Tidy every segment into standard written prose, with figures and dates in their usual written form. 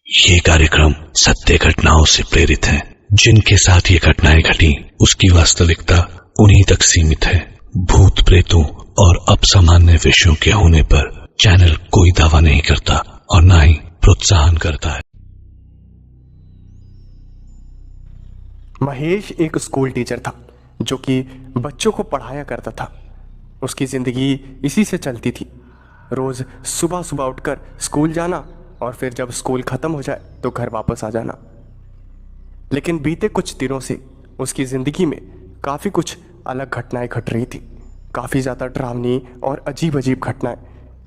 ये कार्यक्रम सत्य घटनाओं से प्रेरित है। जिनके साथ ये घटनाएं घटी उसकी वास्तविकता उन्हीं तक सीमित है। भूत प्रेतों और अपसामान्य विषयों के होने पर चैनल कोई दावा नहीं करता और न ही प्रोत्साहन करता है। महेश एक स्कूल टीचर था जो कि बच्चों को पढ़ाया करता था। उसकी ज़िंदगी इसी से चलती थी। रोज़ सुबह सुबह उठकर स्कूल जाना और फिर जब स्कूल ख़त्म हो जाए तो घर वापस आ जाना। लेकिन बीते कुछ दिनों से उसकी ज़िंदगी में काफ़ी कुछ अलग घटनाएं घट रही थी, काफ़ी ज़्यादा डरावनी और अजीब अजीब घटनाएं,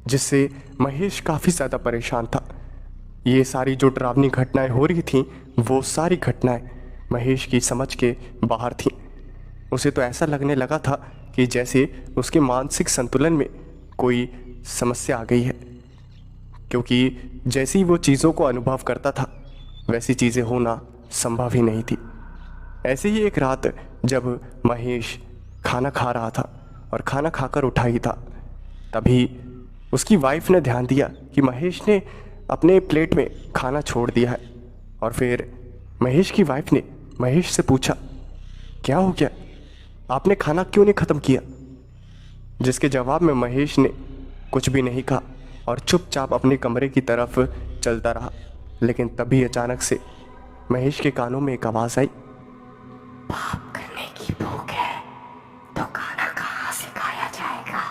जिससे महेश काफ़ी ज़्यादा परेशान था। ये सारी जो डरावनी घटनाएं हो रही थीं वो सारी घटनाएं महेश की समझ के बाहर थीं। उसे तो ऐसा लगने लगा था कि जैसे उसके मानसिक संतुलन में कोई समस्या आ गई है, क्योंकि जैसी वो चीज़ों को अनुभव करता था वैसी चीज़ें होना संभव ही नहीं थी। ऐसे ही एक रात जब महेश खाना खा रहा था और खाना खाकर उठा ही था, तभी उसकी वाइफ ने ध्यान दिया कि महेश ने अपने प्लेट में खाना छोड़ दिया है। और फिर महेश की वाइफ ने महेश से पूछा, क्या हो गया, आपने खाना क्यों नहीं ख़त्म किया? जिसके जवाब में महेश ने कुछ भी नहीं कहा और चुपचाप अपने कमरे की तरफ चलता रहा। लेकिन तभी अचानक से महेश के कानों में एक आवाज़ आई, पाप करने की भूख है तो खाना कहाँ से खाया जाएगा?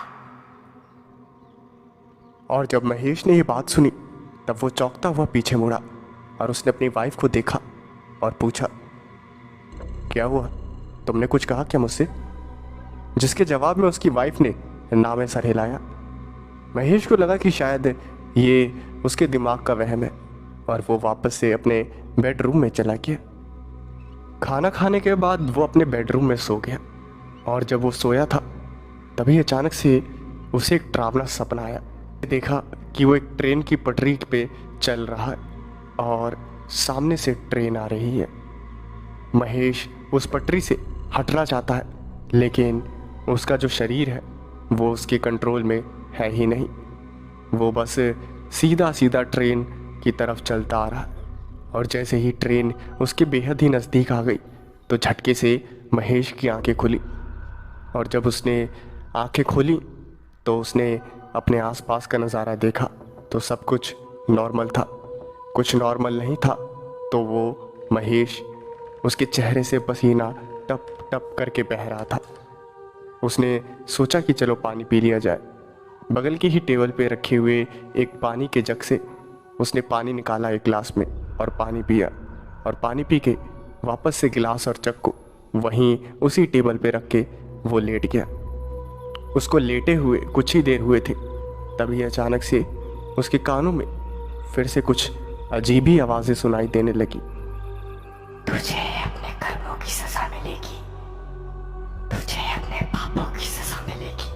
और जब महेश ने ये बात सुनी तब वो चौंकता हुआ पीछे मुड़ा और उसने अपनी वाइफ को देखा और पूछा, क्या हुआ, तुमने कुछ कहा क्या मुझसे? जिसके जवाब में उसकी वाइफ ने ना में सर हिलाया। महेश को लगा कि शायद ये उसके दिमाग का वहम है और वो वापस से अपने बेडरूम में चला गया। खाना खाने के बाद वो अपने बेडरूम में सो गया और जब वो सोया था तभी अचानक से उसे एक डरावना सपना आया। देखा कि वो एक ट्रेन की पटरी पे चल रहा है और सामने से ट्रेन आ रही है। महेश उस पटरी से हटना चाहता है लेकिन उसका जो शरीर है वो उसके कंट्रोल में है ही नहीं। वो बस सीधा सीधा ट्रेन की तरफ चलता आ रहा है और जैसे ही ट्रेन उसके बेहद ही नज़दीक आ गई तो झटके से महेश की आंखें खुली। और जब उसने आंखें खोली तो उसने अपने आसपास का नज़ारा देखा तो सब कुछ नॉर्मल था। कुछ नॉर्मल नहीं था तो वो महेश, उसके चेहरे से पसीना टप टप करके बह रहा था। उसने सोचा कि चलो पानी पी लिया जाए। बगल की ही टेबल पे रखे हुए एक पानी के जग से उसने पानी निकाला एक गिलास में और पानी पिया और पानी पी के वापस से गिलास और जग को वहीं उसी टेबल पे रख के वो लेट गया। उसको लेटे हुए कुछ ही देर हुए थे तभी अचानक से उसके कानों में फिर से कुछ अजीब ही आवाज़ें सुनाई देने लगी। तुझे अपने कर्मों की सजा मिलेगी, तुझे अपने पापों की सजा मिलेगी,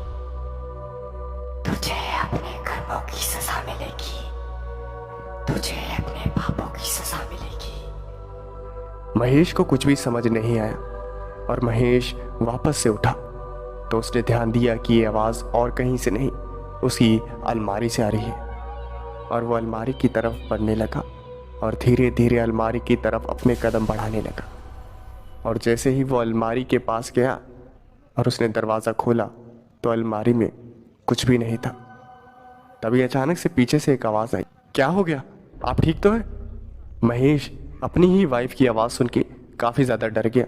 तुझे अपने कर्मों की सजा मिलेगी, तुझे अपने पापों की सजा मिलेगी। महेश को कुछ भी समझ नहीं आया और महेश वापस से उठा तो उसने ध्यान दिया कि ये आवाज़ और कहीं से नहीं उसकी अलमारी से आ रही है। और वो अलमारी की तरफ बढ़ने लगा और धीरे धीरे अलमारी की तरफ अपने कदम बढ़ाने लगा। और जैसे ही वो अलमारी के पास गया और उसने दरवाज़ा खोला तो अलमारी में कुछ भी नहीं था। तभी अचानक से पीछे से एक आवाज़ आई, क्या हो गया, आप ठीक तो हैं? महेश अपनी ही वाइफ की आवाज़ सुन के काफ़ी ज़्यादा डर गया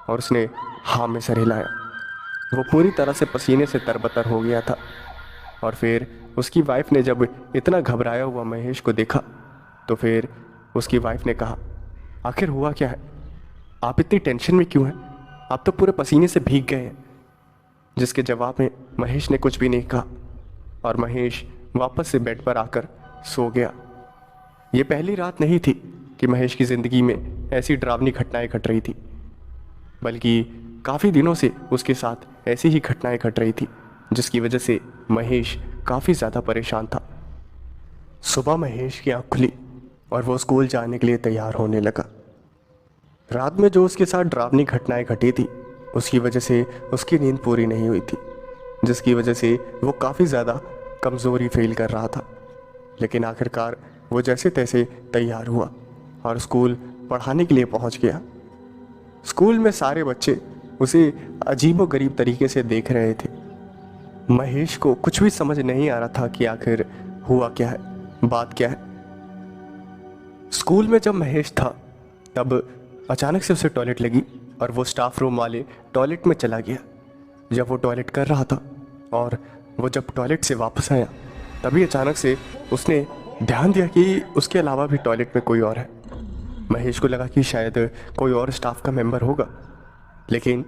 और उसने हाँ में सर हिलाया। वो पूरी तरह से पसीने से तरबतर हो गया था। और फिर उसकी वाइफ ने जब इतना घबराया हुआ महेश को देखा तो फिर उसकी वाइफ ने कहा, आखिर हुआ क्या है, आप इतनी टेंशन में क्यों हैं, आप तो पूरे पसीने से भीग गए हैं। जिसके जवाब में महेश ने कुछ भी नहीं कहा और महेश वापस से बेड पर आकर सो गया। ये पहली रात नहीं थी कि महेश की ज़िंदगी में ऐसी डरावनी घटनाएं घट रही थी, बल्कि काफ़ी दिनों से उसके साथ ऐसी ही घटनाएं घट रही थी जिसकी वजह से महेश काफ़ी ज़्यादा परेशान था। सुबह महेश की आँख खुली और वो स्कूल जाने के लिए तैयार होने लगा। रात में जो उसके साथ डरावनी घटनाएं घटी थी उसकी वजह से उसकी नींद पूरी नहीं हुई थी, जिसकी वजह से वो काफ़ी ज़्यादा कमज़ोरी फील कर रहा था। लेकिन आखिरकार वो जैसे तैसे तैयार हुआ और स्कूल पढ़ाने के लिए पहुंच गया। स्कूल में सारे बच्चे उसे अजीबोगरीब तरीके से देख रहे थे। महेश को कुछ भी समझ नहीं आ रहा था कि आखिर हुआ क्या है, बात क्या है। स्कूल में जब महेश था तब अचानक से उसे टॉयलेट लगी और वो स्टाफ रूम वाले टॉयलेट में चला गया। जब वो टॉयलेट कर रहा था और वो जब टॉयलेट से वापस आया तभी अचानक से उसने ध्यान दिया कि उसके अलावा भी टॉयलेट में कोई और है। महेश को लगा कि शायद कोई और स्टाफ का मेंबर होगा, लेकिन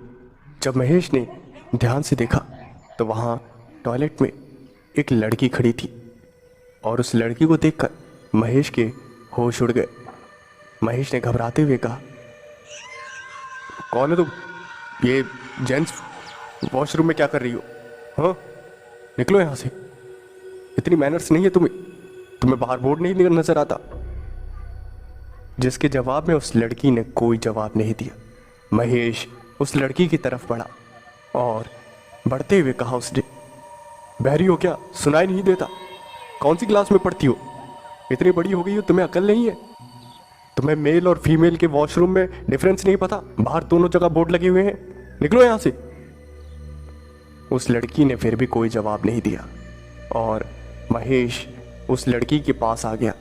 जब महेश ने ध्यान से देखा तो वहाँ टॉयलेट में एक लड़की खड़ी थी और उस लड़की को देखकर महेश के होश उड़ गए। महेश ने घबराते हुए कहा, कौन है तुम? ये जेंट्स वॉशरूम में क्या कर रही हो? हाँ, निकलो यहाँ से। इतनी मैनर्स नहीं है तुम्हें बाहर बोर्ड नहीं नजर आता? जिसके जवाब में उस लड़की ने कोई जवाब नहीं दिया। महेश उस लड़की की तरफ बढ़ा और बढ़ते हुए कहा उसने, बहरी हो क्या? सुनाई नहीं देता? कौन सी क्लास में पढ़ती हो? इतनी बड़ी हो गई हो, तुम्हें अकल नहीं है? तुम्हें मेल और फीमेल के वॉशरूम में डिफरेंस नहीं पता? बाहर दोनों जगह बोर्ड लगे हुए हैं, निकलो यहां से। उस लड़की ने फिर भी कोई जवाब नहीं दिया और महेश उस लड़की के पास आ गया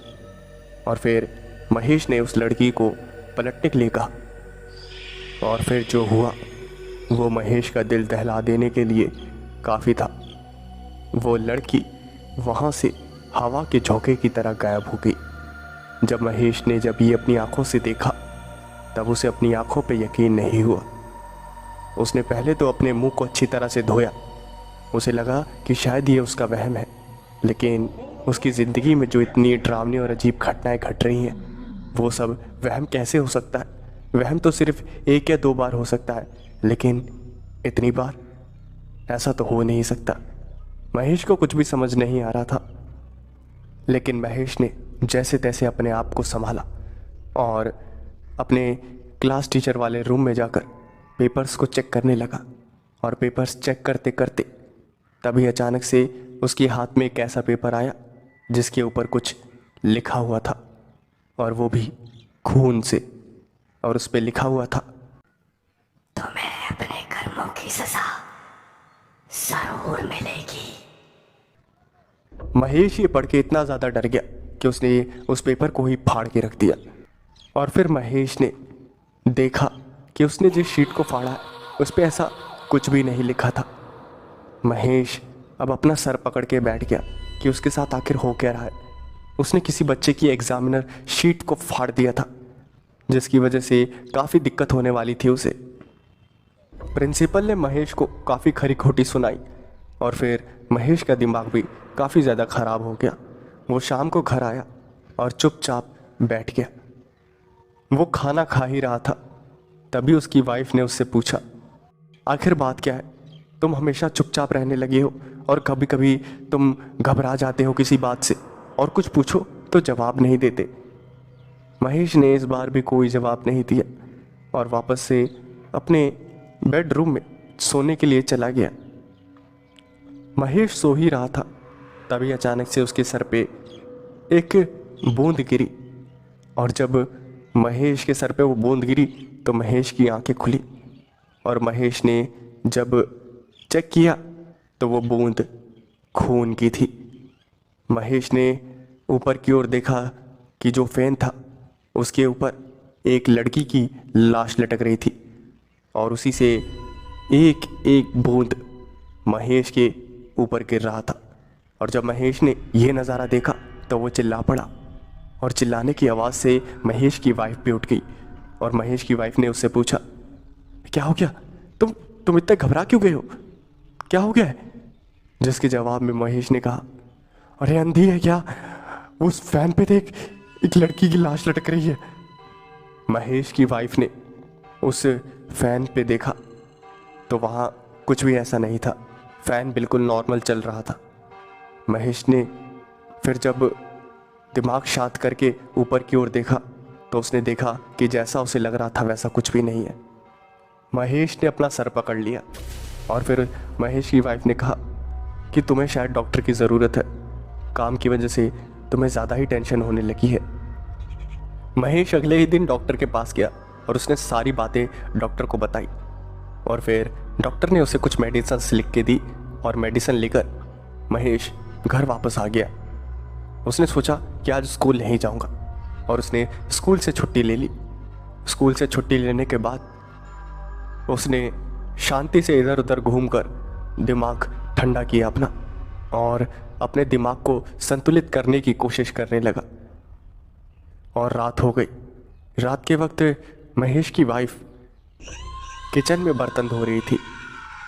और फिर महेश ने उस लड़की को पलटने के लिए कहा और फिर जो हुआ वो महेश का दिल दहला देने के लिए काफ़ी था। वो लड़की वहाँ से हवा के झोंके की तरह गायब हो गई। जब महेश ने ये अपनी आंखों से देखा तब उसे अपनी आंखों पे यकीन नहीं हुआ। उसने पहले तो अपने मुंह को अच्छी तरह से धोया। उसे लगा कि शायद ये उसका वहम है, लेकिन उसकी ज़िंदगी में जो इतनी डरावनी और अजीब घटनाएं घट रही हैं वो सब वहम कैसे हो सकता है? वहम तो सिर्फ 1 या 2 बार हो सकता है, लेकिन इतनी बार? ऐसा तो हो नहीं सकता। महेश को कुछ भी समझ नहीं आ रहा था, लेकिन महेश ने जैसे तैसे अपने आप को संभाला और अपने क्लास टीचर वाले रूम में जाकर पेपर्स को चेक करने लगा। और पेपर्स चेक करते करते तभी अचानक से उसके हाथ में एक ऐसा पेपर आया जिसके ऊपर कुछ लिखा हुआ था, और वो भी खून से। और उस पे लिखा हुआ था, तुम्हें अपने कर्मों की सजा जरूर मिलेगी। महेश ये पढ़ के इतना ज़्यादा डर गया कि उसने उस पेपर को ही फाड़ के रख दिया। और फिर महेश ने देखा कि उसने जिस शीट को फाड़ा है उस पे ऐसा कुछ भी नहीं लिखा था। महेश अब अपना सर पकड़ के बैठ गया कि उसके साथ आखिर हो क्या रहा है। उसने किसी बच्चे की एग्जामिनर शीट को फाड़ दिया था, जिसकी वजह से काफ़ी दिक्कत होने वाली थी उसे। प्रिंसिपल ने महेश को काफ़ी खरी खोटी सुनाई और फिर महेश का दिमाग भी काफ़ी ज़्यादा ख़राब हो गया। वो शाम को घर आया और चुपचाप बैठ गया। वो खाना खा ही रहा था, तभी उसकी वाइफ ने उससे पूछा, आखिर बात क्या है? तुम हमेशा चुपचाप रहने लगे हो और कभी कभी तुम घबरा जाते हो किसी बात से, और कुछ पूछो तो जवाब नहीं देते। महेश ने इस बार भी कोई जवाब नहीं दिया और वापस से अपने बेडरूम में सोने के लिए चला गया। महेश सो ही रहा था, तभी अचानक से उसके सर पे एक बूंद गिरी, और जब महेश के सर पे वो बूंद गिरी तो महेश की आंखें खुली और महेश ने जब चेक किया तो वो बूंद खून की थी। महेश ने ऊपर की ओर देखा कि जो फैन था उसके ऊपर एक लड़की की लाश लटक रही थी और उसी से एक एक बूंद महेश के ऊपर गिर रहा था। और जब महेश ने यह नज़ारा देखा तो वो चिल्ला पड़ा और चिल्लाने की आवाज़ से महेश की वाइफ भी उठ गई और महेश की वाइफ ने उससे पूछा, क्या हो गया? तुम इतने घबरा क्यों गए हो? क्या हो गया है? जिसके जवाब में महेश ने कहा, अरे अंधी है क्या? उस फैन पे देख, एक लड़की की लाश लटक रही है। महेश की वाइफ ने उस फैन पे देखा तो वहाँ कुछ भी ऐसा नहीं था, फैन बिल्कुल नॉर्मल चल रहा था। महेश ने फिर जब दिमाग शांत करके ऊपर की ओर देखा तो उसने देखा कि जैसा उसे लग रहा था वैसा कुछ भी नहीं है। महेश ने अपना सर पकड़ लिया और फिर महेश की वाइफ ने कहा कि तुम्हें शायद डॉक्टर की ज़रूरत है, काम की वजह से तुम्हें ज़्यादा ही टेंशन होने लगी है। महेश अगले ही दिन डॉक्टर के पास गया और उसने सारी बातें डॉक्टर को बताई और फिर डॉक्टर ने उसे कुछ मेडिसिन लिख के दी और मेडिसिन लेकर महेश घर वापस आ गया। उसने सोचा कि आज स्कूल नहीं जाऊंगा और उसने स्कूल से छुट्टी ले ली। स्कूल से छुट्टी लेने के बाद उसने शांति से इधर उधर घूमकर दिमाग ठंडा किया अपना और अपने दिमाग को संतुलित करने की कोशिश करने लगा। और रात हो गई। रात के वक्त महेश की वाइफ किचन में बर्तन धो रही थी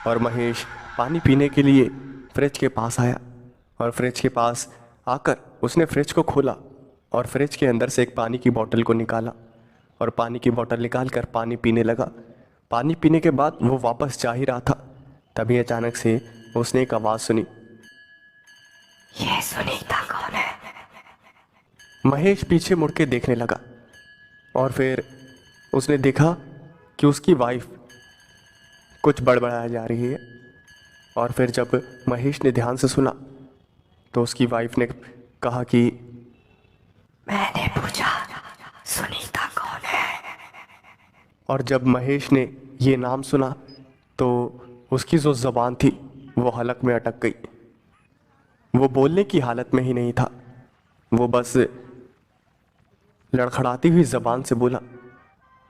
और महेश पानी पीने के लिए फ्रिज के पास आया और फ्रिज के पास आकर उसने फ्रिज को खोला और फ्रिज के अंदर से एक पानी की बोतल को निकाला और पानी की बोतल निकाल कर पानी पीने लगा। पानी पीने के बाद वो वापस जा ही रहा था, तभी अचानक से उसने एक आवाज़ सुनी। ये सुनीता कौन है? महेश पीछे मुड़ के देखने लगा और फिर उसने देखा कि उसकी वाइफ कुछ बड़बड़ाया जा रही है। और फिर जब महेश ने ध्यान से सुना तो उसकी वाइफ ने कहा कि मैंने पूछा सुनीता कौन है? और जब महेश ने ये नाम सुना तो उसकी जो ज़बान थी वो हलक में अटक गई। वो बोलने की हालत में ही नहीं था। वो बस लड़खड़ाती हुई ज़बान से बोला,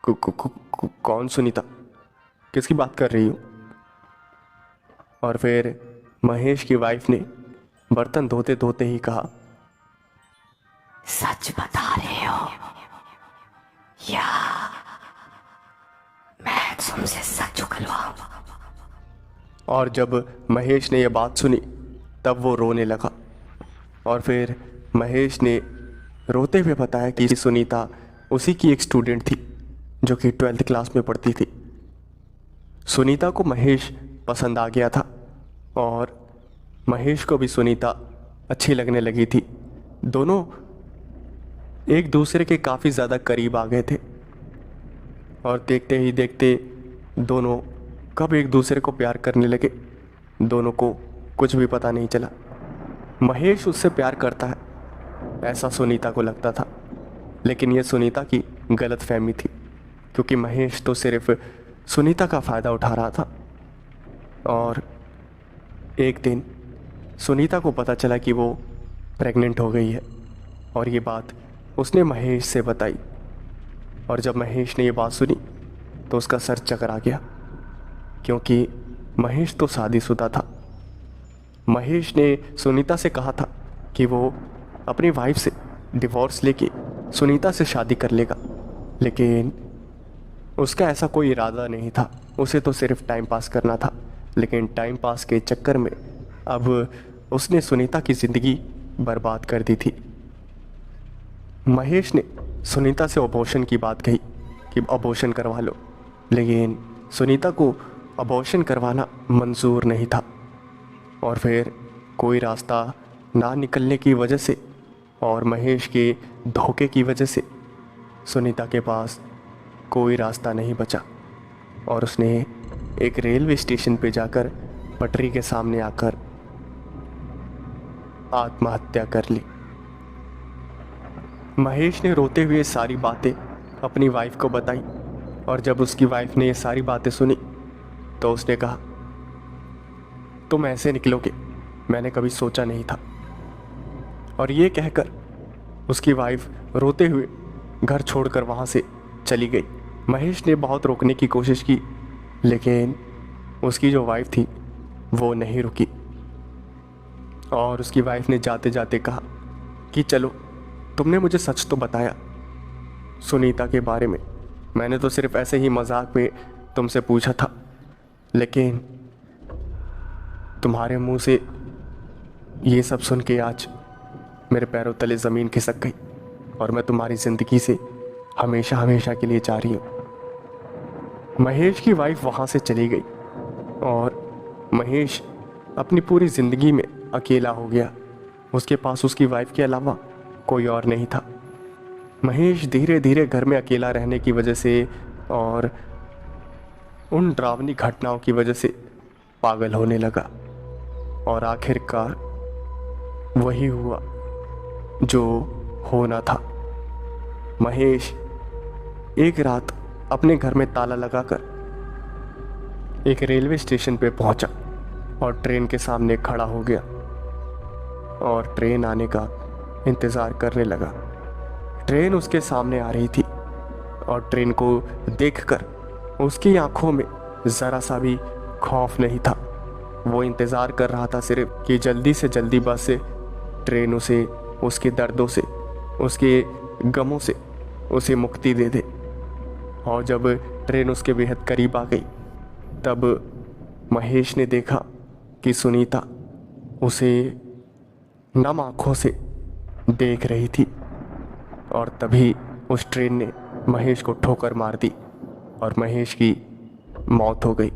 कौन सुनीता? किसकी बात कर रही हो? और फिर महेश की वाइफ ने बर्तन धोते धोते ही कहा, सच बता रहे हो या मैं तुमसे सच उगलवाऊं? और जब महेश ने यह बात सुनी तब वो रोने लगा। और फिर महेश ने रोते हुए बताया कि सुनीता उसी की एक स्टूडेंट थी जो कि 12th क्लास में पढ़ती थी। सुनीता को महेश पसंद आ गया था और महेश को भी सुनीता अच्छी लगने लगी थी। दोनों एक दूसरे के काफ़ी ज़्यादा करीब आ गए थे और देखते ही देखते दोनों कब एक दूसरे को प्यार करने लगे, दोनों को कुछ भी पता नहीं चला। महेश उससे प्यार करता है ऐसा सुनीता को लगता था, लेकिन यह सुनीता की गलतफहमी थी क्योंकि महेश तो सिर्फ सुनीता का फ़ायदा उठा रहा था। और एक दिन सुनीता को पता चला कि वो प्रेग्नेंट हो गई है और ये बात उसने महेश से बताई। और जब महेश ने ये बात सुनी तो उसका सर चकरा गया क्योंकि महेश तो शादीशुदा था। महेश ने सुनीता से कहा था कि वो अपनी वाइफ से डिवोर्स लेके सुनीता से शादी कर लेगा, लेकिन उसका ऐसा कोई इरादा नहीं था। उसे तो सिर्फ टाइम पास करना था, लेकिन टाइम पास के चक्कर में अब उसने सुनीता की ज़िंदगी बर्बाद कर दी थी। महेश ने सुनीता से अबॉर्शन की बात कही कि अबॉर्शन करवा लो, लेकिन सुनीता को अबॉर्शन करवाना मंजूर नहीं था। और फिर कोई रास्ता ना निकलने की वजह से और महेश के धोखे की वजह से सुनीता के पास कोई रास्ता नहीं बचा और उसने एक रेलवे स्टेशन पे जाकर पटरी के सामने आकर आत्महत्या कर ली। महेश ने रोते हुए सारी बातें अपनी वाइफ को बताई और जब उसकी वाइफ ने ये सारी बातें सुनी तो उसने कहा, तुम ऐसे निकलोगे मैंने कभी सोचा नहीं था। और ये कहकर उसकी वाइफ रोते हुए घर छोड़कर वहाँ से चली गई। महेश ने बहुत रोकने की कोशिश की, लेकिन उसकी जो वाइफ थी वो नहीं रुकी और उसकी वाइफ ने जाते जाते कहा कि चलो, तुमने मुझे सच तो बताया सुनीता के बारे में, मैंने तो सिर्फ ऐसे ही मजाक में तुमसे पूछा था, लेकिन तुम्हारे मुंह से ये सब सुन के आज मेरे पैरों तले ज़मीन खिसक गई और मैं तुम्हारी ज़िंदगी से हमेशा हमेशा के लिए जा रही हूँ। महेश की वाइफ वहाँ से चली गई और महेश अपनी पूरी ज़िंदगी में अकेला हो गया। उसके पास उसकी वाइफ के अलावा कोई और नहीं था। महेश धीरे धीरे घर में अकेला रहने की वजह से और उन डरावनी घटनाओं की वजह से पागल होने लगा और आखिरकार वही हुआ जो होना था। महेश एक रात अपने घर में ताला लगाकर एक रेलवे स्टेशन पे पहुंचा और ट्रेन के सामने खड़ा हो गया और ट्रेन आने का इंतज़ार करने लगा। ट्रेन उसके सामने आ रही थी और ट्रेन को देखकर उसकी आंखों में ज़रा सा भी खौफ नहीं था। वो इंतज़ार कर रहा था सिर्फ कि जल्दी से जल्दी बस से ट्रेन उसे उसके दर्दों से, उसके गमों से उसे मुक्ति दे दे। और जब ट्रेन उसके बेहद करीब आ गई तब महेश ने देखा कि सुनीता उसे नम आँखों से देख रही थी और तभी उस ट्रेन ने महेश को ठोकर मार दी और महेश की मौत हो गई।